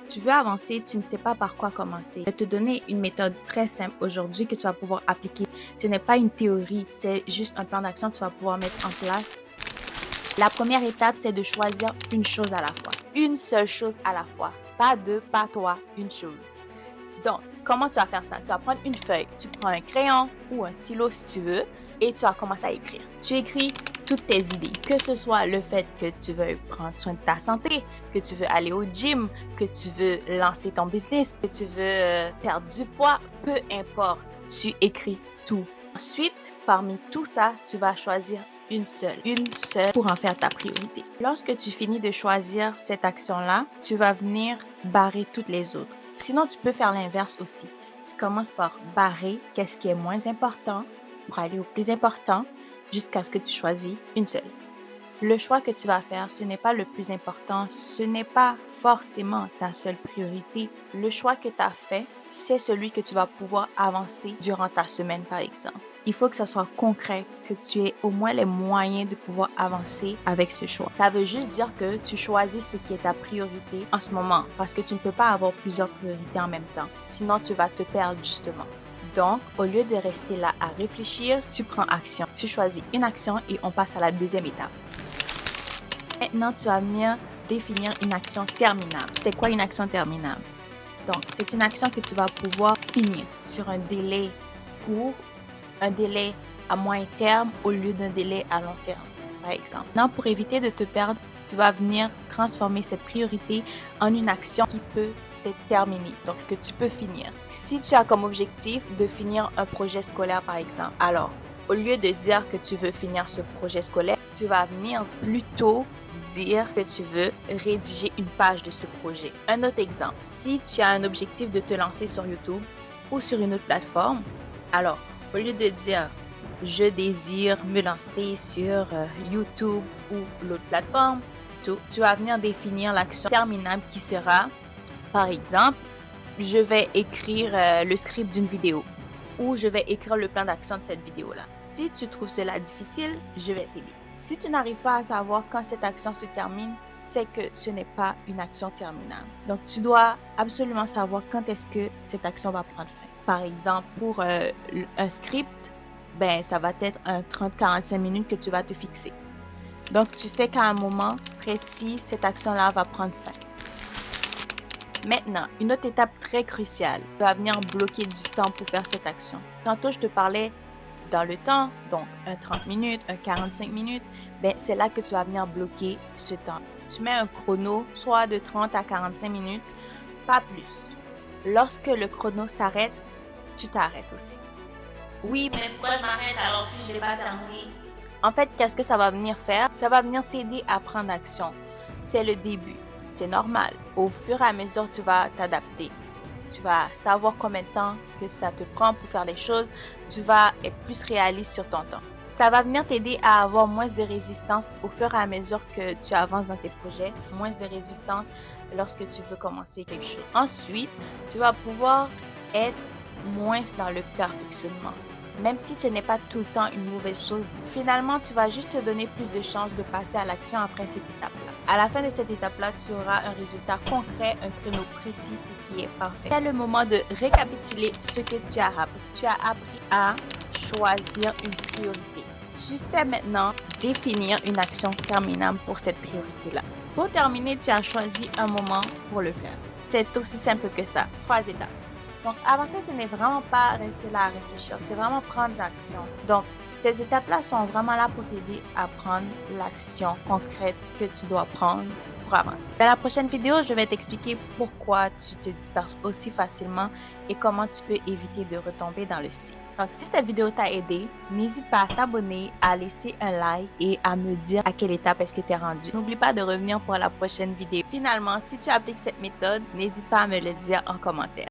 Tu veux avancer, tu ne sais pas par quoi commencer. Je vais te donner une méthode très simple aujourd'hui que tu vas pouvoir appliquer. Ce n'est pas une théorie, c'est juste un plan d'action que tu vas pouvoir mettre en place. La première étape, c'est de choisir une chose à la fois. Une seule chose à la fois. Pas deux, pas trois, une chose. Donc, comment tu vas faire ça? Tu vas prendre une feuille, tu prends un crayon ou un stylo si tu veux et tu vas commencer à écrire. Tu écris toutes tes idées, que ce soit le fait que tu veux prendre soin de ta santé, que tu veux aller au gym, que tu veux lancer ton business, que tu veux perdre du poids, peu importe, tu écris tout. Ensuite, parmi tout ça, tu vas choisir une seule pour en faire ta priorité. Lorsque tu finis de choisir cette action-là, tu vas venir barrer toutes les autres. Sinon, tu peux faire l'inverse aussi. Tu commences par barrer qu'est-ce qui est moins important pour aller au plus important jusqu'à ce que tu choisis une seule. Le choix que tu vas faire, ce n'est pas le plus important, ce n'est pas forcément ta seule priorité. Le choix que tu as fait, c'est celui que tu vas pouvoir avancer durant ta semaine, par exemple. Il faut que ça soit concret, que tu aies au moins les moyens de pouvoir avancer avec ce choix. Ça veut juste dire que tu choisis ce qui est ta priorité en ce moment, parce que tu ne peux pas avoir plusieurs priorités en même temps. Sinon, tu vas te perdre justement. Donc, au lieu de rester là à réfléchir, tu prends action. Tu choisis une action et on passe à la deuxième étape. Maintenant, tu vas venir définir une action terminable. C'est quoi une action terminable? Donc, c'est une action que tu vas pouvoir finir sur un délai court, un délai à moyen terme au lieu d'un délai à long terme, par exemple. Maintenant, pour éviter de te perdre, tu vas venir transformer cette priorité en une action qui peut être terminée, donc que tu peux finir. Si tu as comme objectif de finir un projet scolaire, par exemple, alors, au lieu de dire que tu veux finir ce projet scolaire, tu vas venir plutôt dire que tu veux rédiger une page de ce projet. Un autre exemple, si tu as un objectif de te lancer sur YouTube ou sur une autre plateforme, alors, au lieu de dire je désire me lancer sur YouTube ou l'autre plateforme, tu vas venir définir l'action terminable qui sera, par exemple, je vais écrire le script d'une vidéo ou je vais écrire le plan d'action de cette vidéo-là. Si tu trouves cela difficile, je vais t'aider. Si tu n'arrives pas à savoir quand cette action se termine, c'est que ce n'est pas une action terminable. Donc, tu dois absolument savoir quand est-ce que cette action va prendre fin. Par exemple, pour un script, ben, ça va être un 30-45 minutes que tu vas te fixer. Donc, tu sais qu'à un moment précis, cette action-là va prendre fin. Maintenant, une autre étape très cruciale, tu vas venir bloquer du temps pour faire cette action. Tantôt, je te parlais dans le temps, donc un 30 minutes, un 45 minutes, ben, c'est là que tu vas venir bloquer ce temps. Tu mets un chrono, soit de 30 à 45 minutes, pas plus. Lorsque le chrono s'arrête, tu t'arrêtes aussi. Oui, mais pourquoi je m'arrête alors si je n'ai pas terminé? En fait, qu'est-ce que ça va venir faire? Ça va venir t'aider à prendre action. C'est le début. C'est normal. Au fur et à mesure, tu vas t'adapter. Tu vas savoir combien de temps que ça te prend pour faire les choses. Tu vas être plus réaliste sur ton temps. Ça va venir t'aider à avoir moins de résistance au fur et à mesure que tu avances dans tes projets. Moins de résistance lorsque tu veux commencer quelque chose. Ensuite, tu vas pouvoir être moins dans le perfectionnement. Même si ce n'est pas tout le temps une mauvaise chose, finalement, tu vas juste te donner plus de chances de passer à l'action après cette étape-là. À la fin de cette étape-là, tu auras un résultat concret, un créneau précis, ce qui est parfait. C'est le moment de récapituler ce que tu as appris. Tu as appris à choisir une priorité. Tu sais maintenant définir une action terminable pour cette priorité-là. Pour terminer, tu as choisi un moment pour le faire. C'est aussi simple que ça. 3 étapes. Donc, avancer, ce n'est vraiment pas rester là à réfléchir, c'est vraiment prendre l'action. Donc, ces étapes-là sont vraiment là pour t'aider à prendre l'action concrète que tu dois prendre pour avancer. Dans la prochaine vidéo, je vais t'expliquer pourquoi tu te disperses aussi facilement et comment tu peux éviter de retomber dans le cycle. Donc, si cette vidéo t'a aidé, n'hésite pas à t'abonner, à laisser un like et à me dire à quelle étape est-ce que tu es rendu. N'oublie pas de revenir pour la prochaine vidéo. Finalement, si tu appliques cette méthode, n'hésite pas à me le dire en commentaire.